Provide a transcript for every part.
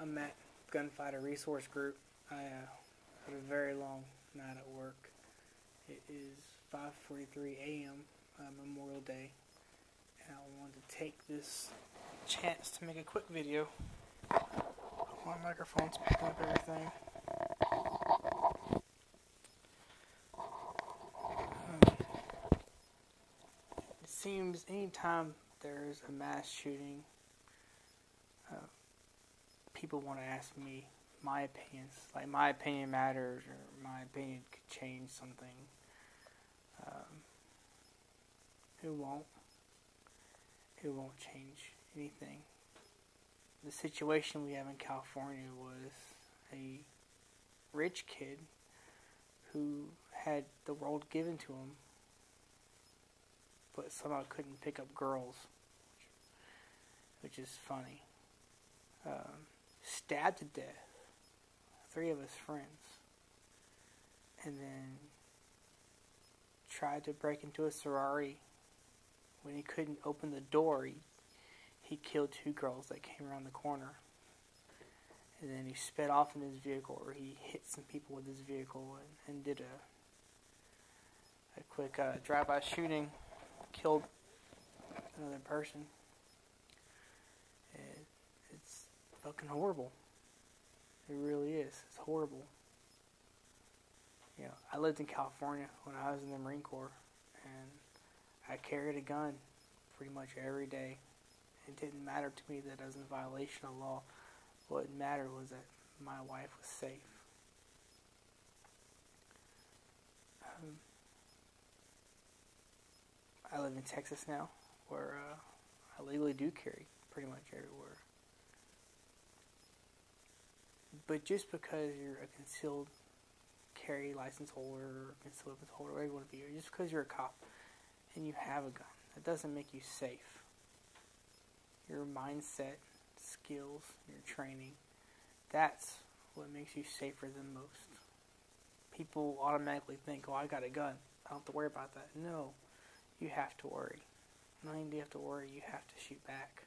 I'm at Gunfighter Resource Group. I had a very long night at work. It is 5:43 a.m. Memorial Day, and I wanted to take this chance to make a quick video. My microphone's picking up everything. It seems anytime there's a mass shooting, people want to ask me my opinions. Like, my opinion matters, or my opinion could change something. It won't. It won't change anything. The situation we have in California was a rich kid who had the world given to him, but somehow couldn't pick up girls, which is funny. Stabbed to death 3 of his friends, and then tried to break into a sorority. When he couldn't open the door, he killed 2 girls that came around the corner. And then he sped off in his vehicle, or he hit some people with his vehicle, and did a quick drive-by shooting, killed another person. It's fucking horrible. It really is. It's horrible. You know, I lived in California when I was in the Marine Corps, and I carried a gun pretty much every day. It didn't matter to me that I was in violation of law. What mattered was that my wife was safe. I live in Texas now, where I legally do carry pretty much everywhere. But just because you're a concealed carry license holder, or concealed weapons holder, whatever you want to be, or just because you're a cop and you have a gun, that doesn't make you safe. Your mindset, skills, your training, that's what makes you safer than most. People automatically think, oh, I got a gun, I don't have to worry about that. No, you have to worry. Not only do you have to worry, you have to shoot back.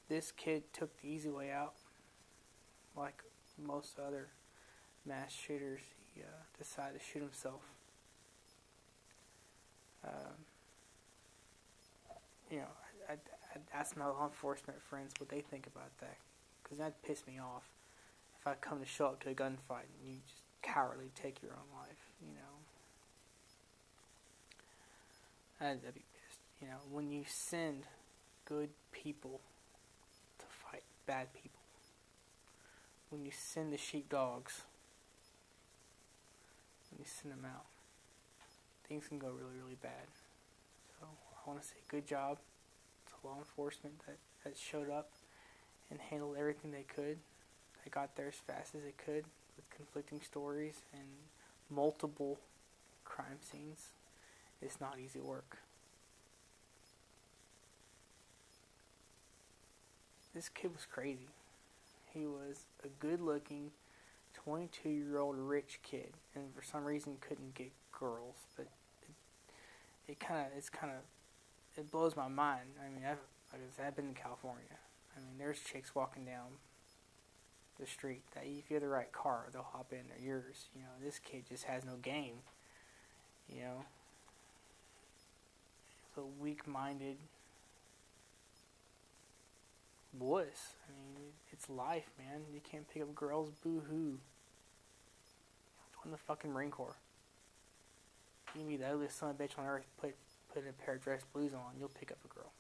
This kid took the easy way out. Like most other mass shooters, he decided to shoot himself. You know, I'd ask my law enforcement friends what they think about that, because that'd piss me off if I come to show up to a gunfight and you just cowardly take your own life. You know, I'd be pissed. You know, when you send good people to fight bad people, when you send the sheepdogs, when you send them out, things can go really, really bad. So I want to say good job to law enforcement that showed up and handled everything they could. They got there as fast as they could with conflicting stories and multiple crime scenes. It's not easy work. This kid was crazy. He was a good-looking 22-year-old rich kid, and for some reason couldn't get girls. But it blows my mind. I mean, I've been in California. I mean, there's chicks walking down the street that if you have the right car, they'll hop in. They're yours. You know, this kid just has no game. You know, so weak-minded wuss. I mean, it's life, man. You can't pick up girls. Boo-hoo. Join the fucking Marine Corps. You can be the ugliest son of a bitch on earth. Put a pair of dress blues on. You'll pick up a girl.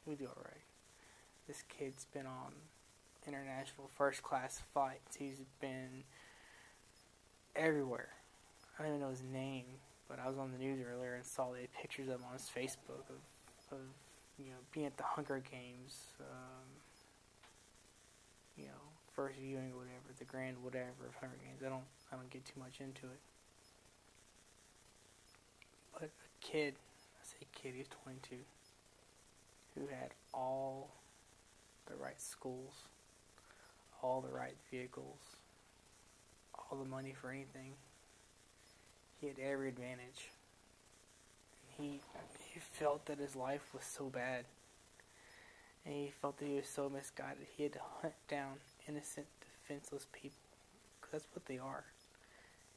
You'll do alright. This kid's been on international first-class flights. He's been everywhere. I don't even know his name, but I was on the news earlier and saw the pictures of him on his Facebook of you know, being at the Hunger Games, you know, first viewing or whatever, the grand whatever of Hunger Games. I don't get too much into it. But a kid, I say kid, he's 22, who had all the right schools, all the right vehicles, all the money for anything. He had every advantage. He felt that his life was so bad, And he felt that he was so misguided, he had to hunt down innocent, defenseless people. Because that's what they are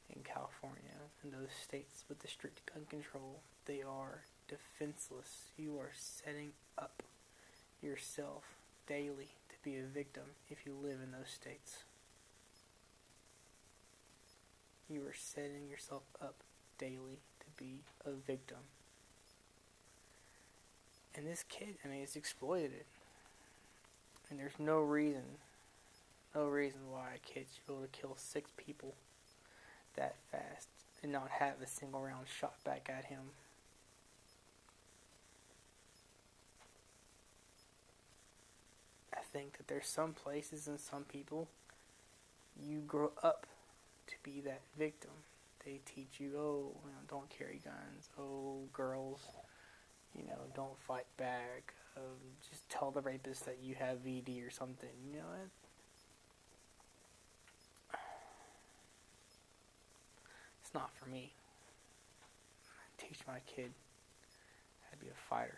in California, in those states with the strict gun control. They are defenseless. You are setting up yourself daily to be a victim if you live in those states. You are setting yourself up daily to be a victim. And this kid, it's exploited it. And there's no reason why a kid should be able to kill 6 people that fast and not have a single round shot back at him. I think that there's some places and some people, you grow up to be that victim. They teach you, don't carry guns. Oh, girls, don't fight back. Just tell the rapist that you have VD or something. You know what? It's not for me. I teach my kid how to be a fighter.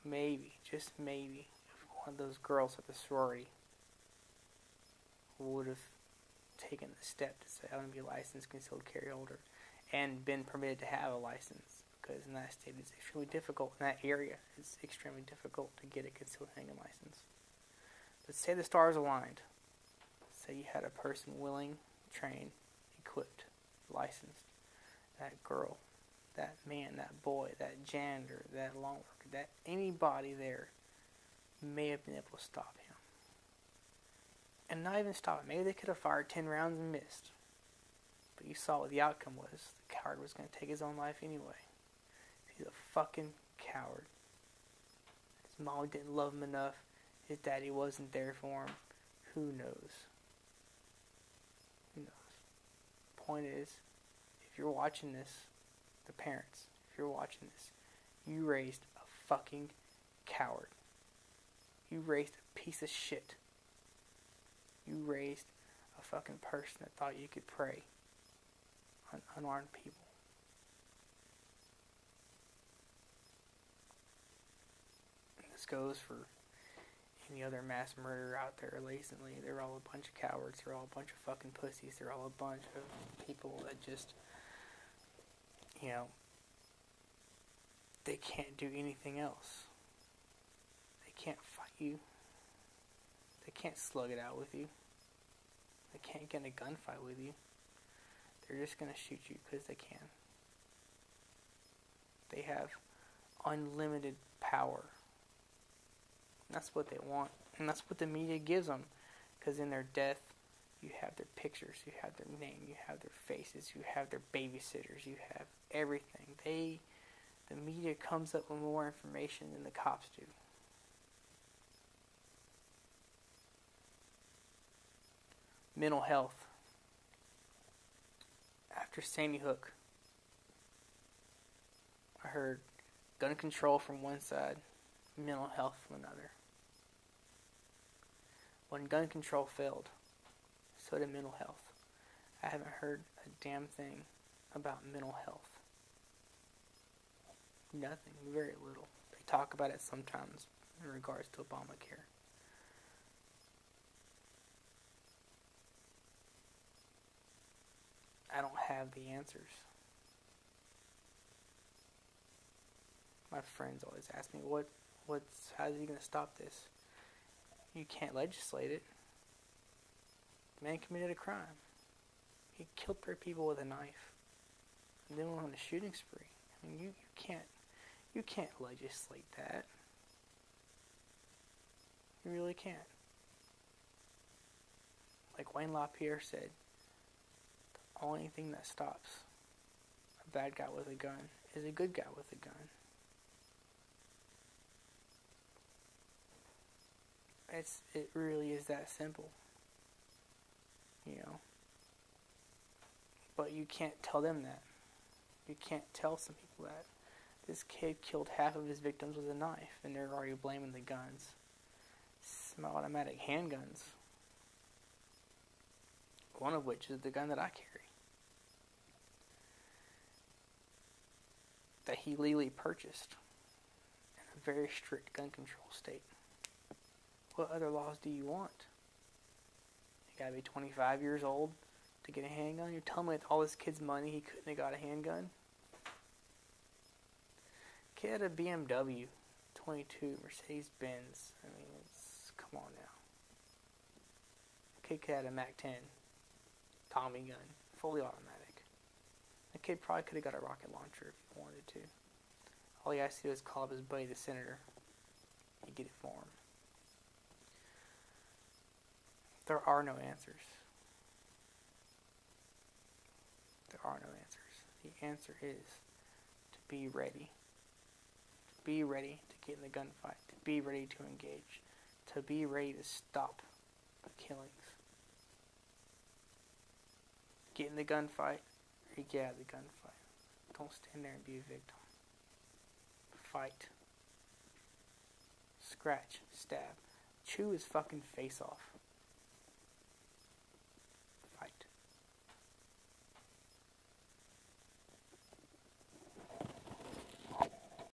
Maybe, just maybe, if one of those girls at the sorority would have taken the step to say, I want to be a licensed concealed carry holder and been permitted to have a license, because in that state it's extremely difficult, in that area it's extremely difficult to get a concealed handgun license. But say the stars aligned. Say you had a person willing, trained, equipped, licensed. That girl, that man, that boy, that janitor, that lawn worker, that anybody there may have been able to stop him. And not even stop him. Maybe they could have fired 10 rounds and missed. But you saw what the outcome was. The coward was going to take his own life anyway. He's a fucking coward. His mom didn't love him enough. His daddy wasn't there for him. Who knows? Who knows? Point is, if you're watching this, the parents, if you're watching this, you raised a fucking coward. You raised a piece of shit. You raised a fucking person that thought you could prey on unarmed people. And this goes for any other mass murderer out there recently. They're all a bunch of cowards. They're all a bunch of fucking pussies. They're all a bunch of people that just, they can't do anything else. They can't fight you. They can't slug it out with you. They can't get in a gunfight with you. They're just going to shoot you because they can. They have unlimited power. And that's what they want. And that's what the media gives them. Because in their death, you have their pictures, you have their name, you have their faces, you have their babysitters, you have everything. The media comes up with more information than the cops do. Mental health. After Sandy Hook, I heard gun control from one side, mental health from another. When gun control failed, so did mental health. I haven't heard a damn thing about mental health. Nothing, very little. They talk about it sometimes in regards to Obamacare. I don't have the answers. My friends always ask me, how's he going to stop this? You can't legislate it. The man committed a crime. He killed 3 people with a knife. And then went on a shooting spree. I mean, you can't legislate that. You really can't. Like Wayne LaPierre said, the only thing that stops a bad guy with a gun is a good guy with a gun. It really is that simple. But you can't tell them that. You can't tell some people that. This kid killed half of his victims with a knife, and they're already blaming the guns. Semi-automatic handguns. One of which is the gun that I carry. That he legally purchased in a very strict gun control state. What other laws do you want? You gotta be 25 years old to get a handgun? You're telling me with all this kid's money he couldn't have got a handgun? Kid had a BMW 22 Mercedes Benz. I mean, come on now. Kid had a Mac 10 Tommy gun, fully automatic. The kid probably could have got a rocket launcher if he wanted to. All he has to do is call up his buddy, the senator. You get it for him. There are no answers. There are no answers. The answer is to be ready. To be ready to get in the gunfight. To be ready to engage. To be ready to stop the killings. Get in the gunfight or get out of the gunfight. Don't stand there and be a victim. Fight. Scratch. Stab. Chew his fucking face off.